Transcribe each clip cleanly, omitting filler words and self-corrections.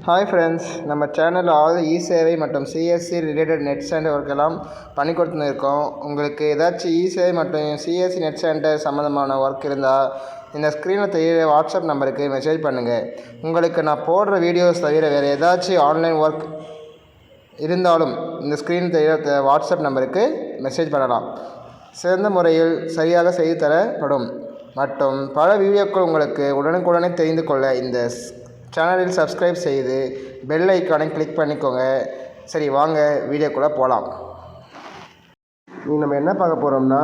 Hi friends, நம்ம சேனலில் e சேவை மற்றும் CSC related net centre work எல்லாம் பண்ணி கொடுத்துருக்கோம். உங்களுக்கு ஏதாச்சும் இ சேவை மற்றும் சிஎஸ்சி நெட் சென்டர் சம்மந்தமான ஒர்க் இருந்தால் இந்த ஸ்க்ரீனில் தெரிய வாட்ஸ்அப் நம்பருக்கு மெசேஜ் பண்ணுங்கள். உங்களுக்கு நான் போடுற வீடியோஸ் தவிர வேறு ஏதாச்சும் ஆன்லைன் ஒர்க் இருந்தாலும் இந்த ஸ்க்ரீனில் தெரிய வாட்ஸ்அப் நம்பருக்கு மெசேஜ் பண்ணலாம். சிறந்த முறையில் சரியாக செய்து தரப்படும் மற்றும் பல வீடியோக்கள் உங்களுக்கு உடனுக்குடனே தெரிந்து கொள்ள இந்த சேனலில் சப்ஸ்கிரைப் செய்து பெல் ஐக்கானை கிளிக் பண்ணிக்கோங்க. சரி, வாங்க வீடியோக்குள்ளே போகலாம். நம்ம என்ன பார்க்க போகிறோம்னா,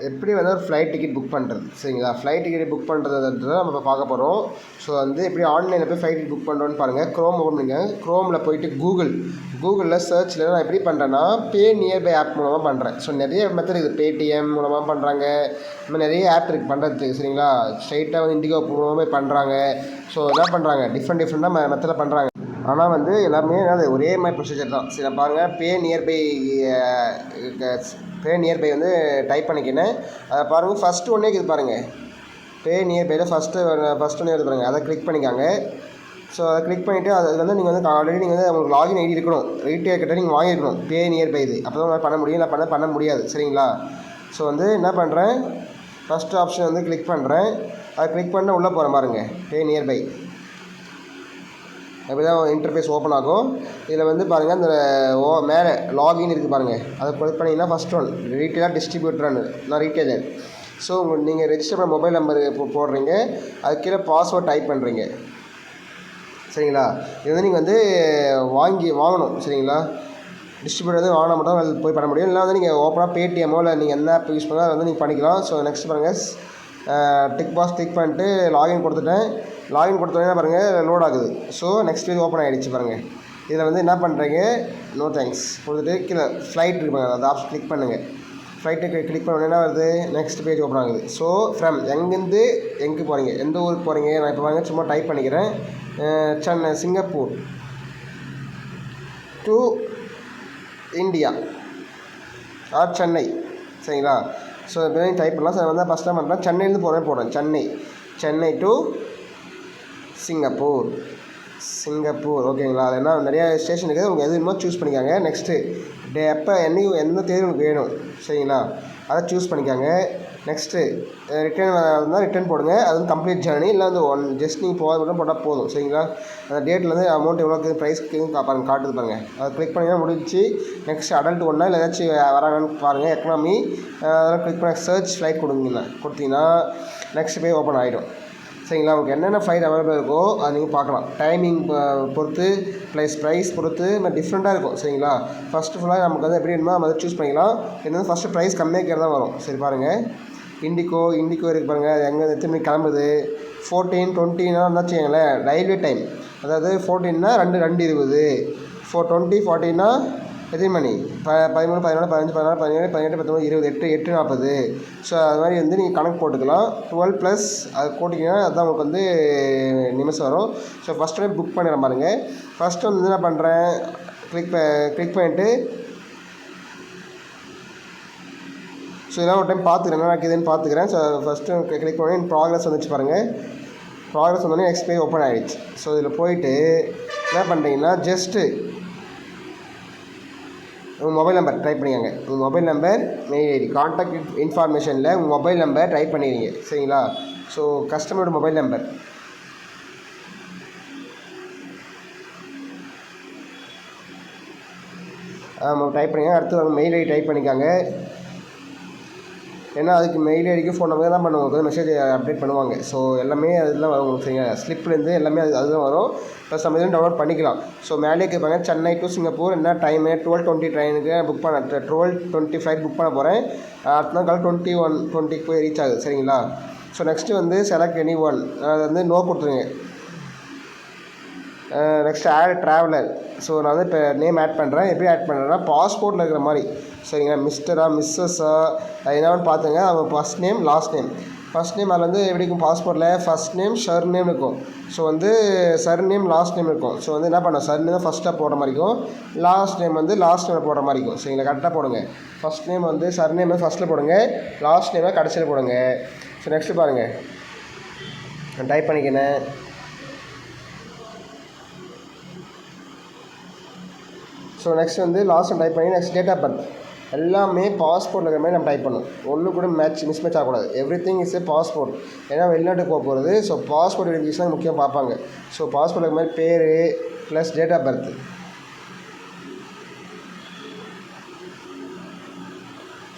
எப்படி வந்து ஒரு ஃப்ளைட் டிக்கெட் புக் பண்ணுறது. சரிங்களா, ஃப்ளைட் டிக்கெட் புக் பண்ணுறது நம்ம இப்போ பார்க்க போகிறோம். ஸோ வந்து எப்படி ஆன்லைனில் போய் ஃப்ளைட் டிக்கெட் புக் பண்ணுறோன்னு பாருங்கள். க்ரோம் ஓப்பன் பண்ணுங்கள். க்ரோமில் போயிட்டு கூகுளில் சர்ச்சில் நான் எப்படி பண்ணுறேன்னா, பே நியர்பை ஆப் மூலமாக பண்ணுறேன். ஸோ நிறைய மெத்தட் இருக்குது. பேடிஎம் மூலமாக பண்ணுறாங்க, இந்த மாதிரி நிறைய ஆப் இருக்குது பண்ணுறதுக்கு. சரிங்களா, ஸ்ட்ரைட்டாக வந்து இண்டிகோ மூலமாக பண்ணுறாங்க. ஸோ என்ன பண்ணுறாங்க, டிஃப்ரெண்ட்டாக மெத்தடில் பண்ணுறாங்க. ஆனால் வந்து எல்லாருமே ஒரே மாதிரி ப்ரொசீஜர் தான். சரி, பாருங்கள், பே நியர்பை வந்து டைப் பண்ணிக்கினேன். அதை பாருங்கள், ஃபஸ்ட்டு ஒன்றே இருக்குது பாருங்கள். பே நியர்பையில் ஃபஸ்ட்டு ஒன்றே இருக்குது பாருங்கள். அதை கிளிக் பண்ணிக்காங்க. ஸோ அதை கிளிக் பண்ணிவிட்டு அது வந்து நீங்கள் வந்து ஆல்ரெடி நீங்கள் வந்து உங்களுக்கு லாகின் ஐடி இருக்கணும். ரீட்டெயில் கிட்ட நீங்கள் வாங்கியிருக்கணும் பே நியர்பை. இது அப்போ தான் பண்ண முடியும், இல்லை பண்ண முடியாது. சரிங்களா, ஸோ வந்து என்ன பண்ணுறேன், ஃபஸ்ட்டு ஆப்ஷன் வந்து கிளிக் பண்ணுறேன். அதை கிளிக் பண்ண உள்ளே போகிறேன் பாருங்கள், பே நியர்பை. அப்படி தான் இன்டர்ஃபேஸ் ஓப்பன் ஆகும். இதில் வந்து பாருங்கள், அந்த மேலே லாகின் இருக்குது பாருங்கள். அதை கிளிக் பண்ணிங்கன்னா ஃபஸ்ட் ஒன் ரீட்டெயிலாக டிஸ்ட்ரிபியூட்டர்னு. நான் ரீட்டெயிலர். ஸோ நீங்கள் ரெஜிஸ்டர் பண்ண மொபைல் நம்பர் போடுறீங்க. அது கீழே பாஸ்வேர்ட் டைப் பண்ணுறீங்க. சரிங்களா, இது வந்து நீங்கள் வந்து வாங்கணும். சரிங்களா, டிஸ்ட்ரிபியூட்டர் வந்து வாங்கினா மட்டும் அது போய் பண்ண முடியும். இல்லை வந்து நீங்கள் ஓப்பனாக பேடிஎம்மோ இல்லை நீங்கள் என்ன ஆப் யூஸ் பண்ணால் அதை வந்து நீங்கள் பண்ணிக்கலாம். ஸோ நெக்ஸ்ட் பாருங்கள், டிக் பாக்ஸ் கிளிக் பண்ணிட்டு லாகின் கொடுத்துட்டேன். லாகின் கொடுத்தோன்னே பாருங்கள் லோட் ஆகுது. ஸோ நெக்ஸ்ட் இது ஓப்பன் ஆகிடுச்சு பாருங்கள். இதில் வந்து என்ன பண்ணுறீங்க, நோ தேங்க்ஸ் கொடுத்துட்டு கீழே ஃப்ளைட் இருப்பாங்க, அந்த ஆப்ஷன் கிளிக் பண்ணுங்கள். ஃப்ளைட்டுக்கு கிளிக் பண்ண உடனே வருது, நெக்ஸ்ட் பேஜ் ஓப்பன் ஆகுது. ஸோ ஃப்ரம் எங்கேருந்து எங்கே போகிறீங்க, எந்த ஊருக்கு போகிறீங்க. நான் இப்போ பாருங்கள் சும்மா டைப் பண்ணிக்கிறேன், Singapore to India or Chennai. சரிங்களா, ஸோ இப்போ டைப் பண்ணலாம். ஸோ வந்து ஃபஸ்ட் டைம் பண்ணுறேன், சென்னையிலேருந்து போகிறேன் சென்னை டு சிங்கப்பூர். ஓகேங்களா, அது என்ன நிறையா ஸ்டேஷன் இருக்குது, உங்களுக்கு எது வேணுமோ சூஸ் பண்ணிக்காங்க. நெக்ஸ்ட்டு எப்போ எந்த தேதி உங்களுக்கு வேணும். சரிங்களா, அதை சூஸ் பண்ணிக்காங்க. நெக்ஸ்ட்டு ரிட்டர்ன் இருந்தால் ரிட்டர்ன் போடுங்க. அது வந்து கம்ப்ளீட் ஜேர்னி, இல்லை வந்து ஜஸ்ட் நீங்கள் மட்டும் போட்டால் போதும். சரிங்களா, அந்த டேட்டில் வந்து அமௌண்ட் எவ்வளோ ப்ரைஸ்க்கு பாருங்கள், காட்டுது பாருங்கள். அதை கிளிக் பண்ணிங்கன்னா முடிஞ்சு. நெக்ஸ்ட் அடல்ட் ஒன்றா இல்லை ஏதாச்சும் வராங்கன்னு பாருங்கள். எக்கனாமி அதெல்லாம் கிளிக் பண்ண சர்ச் ஃப்ளைட் கொடுத்தீங்கன்னா நெக்ஸ்ட் போய் ஓப்பன் ஆகிடும். சரிங்களா, உங்களுக்கு என்னென்ன ஃப்ளைட் அவைலபிள் இருக்கோ அது நீங்கள் பார்க்கலாம். டைமிங் பொறுத்து ப்ரைஸ் பொறுத்து டிஃப்ரெண்ட்டாக இருக்கும். சரிங்களா, ஃபஸ்ட்டு ஃபுல்லாக நமக்கு வந்து எப்படி வேணுமோ நம்ம அதை சூஸ் பண்ணிக்கலாம். இது வந்து ஃபஸ்ட்டு ப்ரைஸ் கம்மியாக தான் வரும். சரி பாருங்கள், இண்டிகோ இருக்குது பாருங்கள். அது எங்கே எத்தனை மணிக்கு கிளம்புது, 14, 20 இருந்தால் வச்சுக்கோங்களேன். ரயில்வே டைம், அதாவது 14னா 2:20, 20, 40னா எத்தனை மணி, 13, 14, 15, 16, 17, 18, 19, 20, 8:40. ஸோ அது மாதிரி வந்து நீங்கள் கணக்கு போட்டுக்கலாம். 12+ அது போட்டிங்கன்னா அதுதான் உங்களுக்கு வந்து நிமிஷம் வரும். ஸோ ஃபஸ்ட் டைம் புக் பண்ணிடுறேன் பாருங்கள். ஃபஸ்ட்டு வந்து என்ன பண்ணுறேன், கிளிக் பண்ணிவிட்டு ஸோ இதெல்லாம் ஒரு டைம் பார்த்துக்கிறேன், என்ன இருக்குதுன்னு பார்த்துக்கிறேன். ஸோ ஃபஸ்ட்டு கிளிக் பண்ணி ப்ராக்ரஸ் வந்துச்சு பாருங்கள். ப்ராக்ரஸ் வந்தோடனே நெக்ஸ்ட் பேஜ் ஓப்பன் ஆகிடுச்சு. ஸோ இதில் போயிட்டு என்ன பண்ணுறீங்கன்னா, ஜஸ்ட்டு உங்கள் மொபைல் நம்பர் டைப் பண்ணிக்கோங்க. உங்கள் mobile number, mail ID, contact இன்ஃபார்மேஷனில் உங்கள் மொபைல் நம்பர் டைப் பண்ணிடுங்க. சரிங்களா, ஸோ கஸ்டமரோட மொபைல் நம்பர் டைப் பண்ணிங்க. அடுத்து அவங்க மெயில் ஐடி டைப் பண்ணிக்காங்க. ஏன்னா அதுக்கு மெயில் ஐடிக்கு ஃபோன் நம்பர் தான் பண்ணுவாங்க, மெசேஜ் அப்டேட் பண்ணுவாங்க. ஸோ எல்லாமே அதெல்லாம் வரும் உங்களுக்கு. சரிங்களா, ஸ்லிப்லேருந்து எல்லாமே அதுதான் வரும். ப்ளஸ் நம்ம இதுவும் டவுன்லோட் பண்ணிக்கலாம். ஸோ மேலே கேட்பாங்க, சென்னை டு சிங்கப்பூர் என்ன டைமு, 12:20 ட்ரெயினுக்கு புக் பண்ண 12:20 ஃப்ளைட் புக் பண்ண போகிறேன். அடுத்த நாள் காலை 21:20 போய் ரீச் ஆகுது. சரிங்களா, ஸோ நெக்ஸ்ட்டு வந்து செலக்ட் எனி ஒன், அது வந்து நோ கொடுத்துருங்க. Next add traveller. ஸோ நான் வந்து இப்போ நேம் ஆட் பண்ணுறேன். எப்படி ஆட் பண்ணுறேன்னா, பாஸ்போர்ட்டில் இருக்கிற மாதிரி. சரிங்களா, மிஸ்டரா மிஸ்ஸஸா என்னன்னு பார்த்துங்க. அவங்க first name last name. First name அதில் வந்து எப்படி இருக்கும், பாஸ்போர்ட்டில் ஃபஸ்ட் நேம் சர் நேம் இருக்கும். ஸோ வந்து சர் நேம் லாஸ்ட் நேம் இருக்கும். ஸோ வந்து என்ன பண்ண, சர் நேம் ஃபஸ்ட்டாக போடுற மாதிரி இருக்கும், லாஸ்ட் நேம் வந்து லாஸ்ட் நேம் போடுற மாதிரி இருக்கும். சரிங்களா, கரெக்டாக போடுங்க. ஃபஸ்ட் நேம் வந்து சர் நேம் ஃபஸ்ட்டில் போடுங்க, லாஸ்ட் நேமை கடைசியில் போடுங்க. ஸோ நெக்ஸ்ட்டு பாருங்கள், டைப் பண்ணிக்கினேன். ஸோ நெக்ஸ்ட் வந்து லாஸ்ட் டைப் பண்ணி நெக்ஸ்ட் டேட் ஆஃப் பர்த் எல்லாமே பாஸ்போர்ட்டில் இருக்கிற மாதிரி நம்ம டைப் பண்ணணும். ஒன்று கூட மிஸ்மேட்ச் ஆகக்கூடாது. Every thing is a passport. ஏன்னா வெளிநாட்டுக்கு போகிறது. ஸோ பாஸ்போர்ட் வெரிஃபிகேஷன் முக்கியம் பார்ப்பாங்க. ஸோ பாஸ்போர்ட் இருக்கிற மாதிரி பேர் plus date of birth.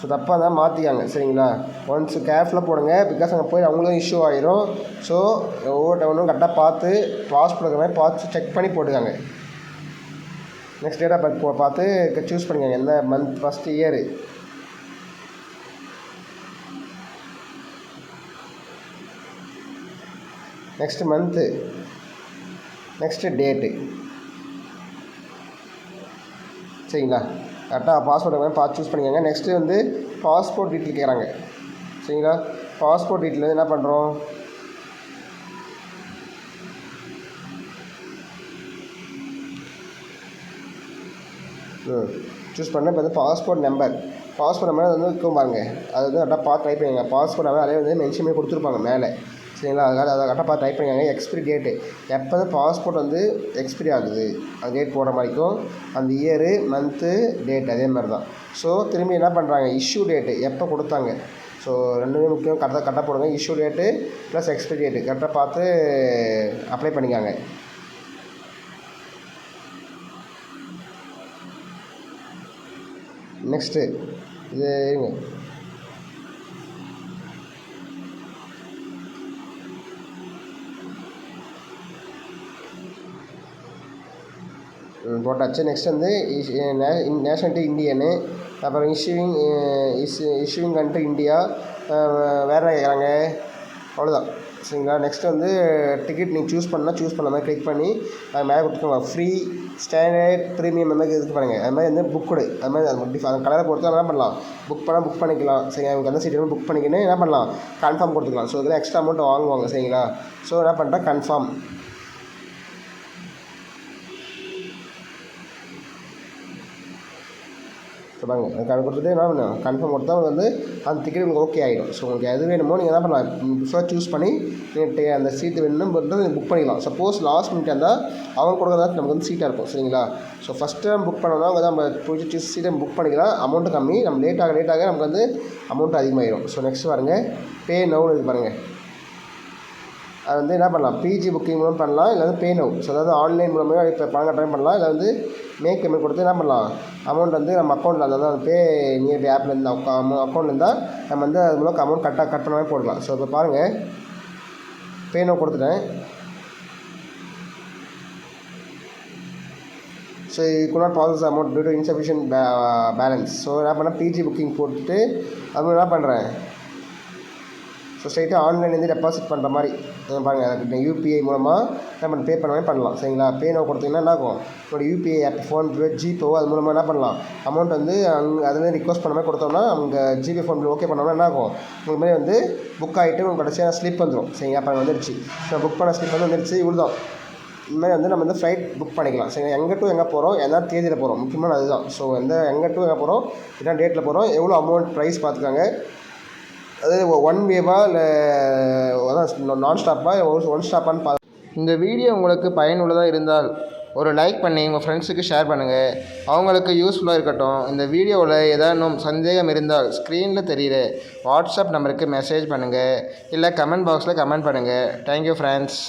So தப்பாக தான் மாற்றிக்காங்க சரிங்களா. ஒன்ஸ் கேர்ஃபுல்லாக போடுங்க. பிகாஸ் அங்கே போய் அவங்களும் இஷ்யூ ஆகிரும். ஸோ ஒவ்வொன்றும் கரெக்டாக பார்த்து பாஸ்போர்ட் இருக்கிற மாதிரி பார்த்து செக் பண்ணி போட்டுக்காங்க. நெக்ஸ்ட் டேட் ஆஃப் பர்த் பார்த்து சூஸ் பண்ணிக்கோங்க. எந்த month, first year, next month, next date சரிங்களா. கரெக்டாக பாஸ்போர்ட் பார்த்து சூஸ் பண்ணிக்கோங்க. நெக்ஸ்ட்டு வந்து பாஸ்போர்ட் டீட்டெயில் கேட்குறாங்க சரிங்களா. பாஸ்போர்ட் டீட்டெயில் வந்து என்ன பண்ணுறோம், சூஸ் பண்ண இப்போ வந்து பாஸ்போர்ட் நம்பர் வந்து இருக்கும் பாருங்க. அது வந்து கரெக்டாக பார்த்து டைப் பண்ணிங்க. பாஸ்போர்ட் நம்பர் அதே வந்து மென்ஷன் பண்ணி கொடுத்துருப்பாங்க மேலே சரிங்களா. அதனால் அதை கரெக்டாக பார்த்து டைப் பண்ணிக்காங்க. எக்ஸ்பிரி டேட்டு எப்போ வந்து பாஸ்போர்ட் வந்து எக்ஸ்பிரி ஆகுது அந்த டேட் போடுற மாதிரிக்கும் அந்த இயரு, மந்த்து, டேட் அதே மாதிரி தான். ஸோ திரும்பி என்ன பண்ணுறாங்க, இஷ்யூ டேட்டு எப்போ கொடுத்தாங்க. ஸோ ரெண்டுமே முக்கியம். கரெக்டாக போடுங்க. Issue date plus expiry date கரெக்டாக பார்த்து அப்ளை பண்ணிக்காங்க. நெக்ஸ்ட்டு இது இருங்க, போட்டாச்சு. நெக்ஸ்ட் வந்து நேஷனாலிட்டி இந்தியனு, அப்புறம் இஷ்யூவிங் கண்ட்ரி இந்தியா, வேறு கேட்குறாங்க. அவ்வளோதான் சரிங்களா. நெக்ஸ்ட் வந்து டிக்கெட் நீங்கள் சூஸ் பண்ண மாதிரி கிளிக் பண்ணி அது மேலே கொடுத்துக்கோங்க. ஃப்ரீ, ஸ்டாண்டர்ட், ப்ரீமியம் அந்த மாதிரி இது பாருங்கள். அது மாதிரி வந்து புக்குடு அது மாதிரி அந்த கலரை பொறுத்து என்ன பண்ணலாம், புக் பண்ணிக்கலாம் சரிங்களா. உங்களுக்கு அந்த சீட் புக் பண்ணிக்கின்னு என்ன பண்ணலாம், கன்ஃபார்ம் கொடுத்துக்கலாம். ஸோ இதில் எக்ஸ்ட்ரா அமௌண்ட் வாங்குவாங்க சரிங்களா. ஸோ என்ன பண்ணுறேன், கன்ஃபார்ம். சொல்லுவாங்க அது கொடுத்துட்டு என்ன பண்ணணும், கன்ஃபார்ம் கொடுத்தா வந்து அந்த டிக்கெட் உங்களுக்கு ஓகே ஆகிடும். ஸோ உங்களுக்கு எது வேணுமோ நீங்கள் என்ன பண்ணலாம், பிஃபோர் சூஸ் பண்ணி நீங்கள் அந்த சீட்டு வேணும்னு நீங்கள் புக் பண்ணிக்கலாம். சப்போஸ் லாஸ்ட் மினிட் இருந்தால் அவங்க கொடுக்குறதா நமக்கு வந்து சீட்டாக இருக்கும் சரிங்களா. ஸோ ஃபஸ்ட் டைம் புக் பண்ணோம்னா அவங்க தான் நம்ம பிடிச்சி சீட்டை புக் பண்ணிக்கலாம். அமௌண்ட்டு கம்மி, நம்ம லேட்டாக நமக்கு வந்து அமௌண்ட் அதிகமாகிடும். ஸோ நெக்ஸ்ட் பாருங்கள், பே நவுன்னு இது பாருங்கள். அது வந்து என்ன பண்ணலாம், பிஜி புக்கிங் மூலம் பண்ணலாம், இல்லை வந்து பே நவ். ஸோ அதாவது ஆன்லைன் மூலமாக இப்போ பணம் கட்டணம் பண்ணலாம். இல்லை வந்து மேக் பேமெண்ட் கொடுத்து என்ன பண்ணலாம், அமௌண்ட் வந்து நம்ம அக்கௌண்ட்டில் அதாவது பே நியர் பை ஆப்பில் இருந்தால் அக்கௌண்ட் இருந்தால் நம்ம வந்து அது மூலம் அமௌண்ட் கட் பண்ண மாதிரி போடலாம். ஸோ இப்போ பாருங்கள், பே நவ் கொடுத்துட்டேன். ஸோ இது not process amount due to insufficient balance. So என்ன பண்ணால் பிஜி புக்கிங் போட்டுட்டு அது என்ன பண்ணுறேன், ஸோ ஸ்ட்ரைட்டாக ஆன்லைன்லேருந்து டெபாசிட் பண்ணுற மாதிரி பாருங்கள். அதுக்கு யூபிஐ மூலமாக நம்ம பே பண்ண மாதிரி பண்ணலாம் சரிங்களா. பே நோ கொடுத்தீங்கன்னா என்ன ஆகும், உங்களோட யூபிஐ ஆப், ஃபோன்பே, ஜிபே அது மூலமாக என்ன பண்ணலாம், அமௌண்ட் வந்து அதில் ரிக்வஸ்ட் பண்ண மாதிரி கொடுத்தோம்னா அவங்க ஜிபே ஃபோன்பே ஓகே பண்ணோம்னா என்ன ஆகும், உங்களுக்கு மாதிரி வந்து புக் ஆகிட்டு உங்களுக்கு கடைசியாக ஸ்லிப் வந்துடும் சரிங்களா. அப்போ வந்துருச்சு, ஸோ புக் பண்ண ஸ்லிப் வந்து வந்துருச்சு. இவ்வளோதான். இந்தமாதிரி வந்து நம்ம வந்து ஃப்ளைட் புக் பண்ணிக்கலாம் சரிங்களா. எங்கே டு எங்கே போகிறோம், எந்த தேதியில் போகிறோம், முக்கியமான அதுதான். ஸோ எங்கே டு எங்கே போகிறோம், என்ன டேட்டில் போகிறோம், எவ்வளோ அமௌண்ட் ப்ரைஸ் பார்த்துக்காங்க. அது ஒன் வேவா இல்லை அதான் நான் ஸ்டாப்பாக ஒன் ஸ்டாப்பான்னு இந்த வீடியோ உங்களுக்கு பயனுள்ளதாக இருந்தால் ஒரு லைக் பண்ணி உங்கள் ஃப்ரெண்ட்ஸுக்கு ஷேர் பண்ணுங்கள். அவங்களுக்கு யூஸ்ஃபுல்லாக இருக்கட்டும். இந்த வீடியோவில் ஏதானும் சந்தேகம் இருந்தால் ஸ்க்ரீனில் தெரிகிற வாட்ஸ்அப் நம்பருக்கு மெசேஜ் பண்ணுங்கள், இல்லை கமெண்ட் பாக்ஸில் கமெண்ட் பண்ணுங்கள். Thank you friends.